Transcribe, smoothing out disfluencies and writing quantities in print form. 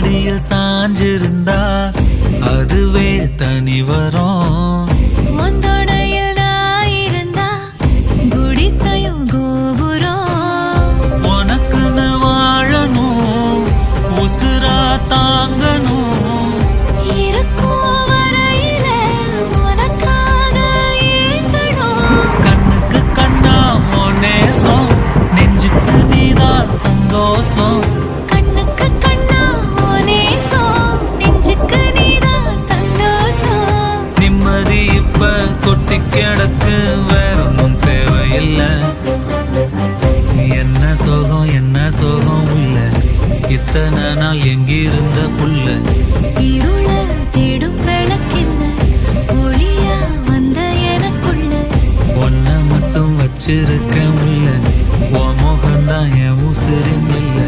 மடியில் சாஞ்சிருந்தா அதுவே தனி வரும். உனக்குன்னு வாழணும், உசுரா தாங்கணும். கண்ணுக்கு கண்ணா உன் நேசம், நெஞ்சுக்கு நீதான் சந்தோஷம். நிம்மதி இப்ப கொட்டி கிடக்கு, வேற ஒன்றும் தேவையில்லை. என்ன சோகம் உள்ள, இத்தனை நாள் எங்கிருந்த புள்ள. ஒன்ன மட்டும் வச்சிருக்க முல்ல, உன் முகம்தான் என் உசுரின் இல்லை.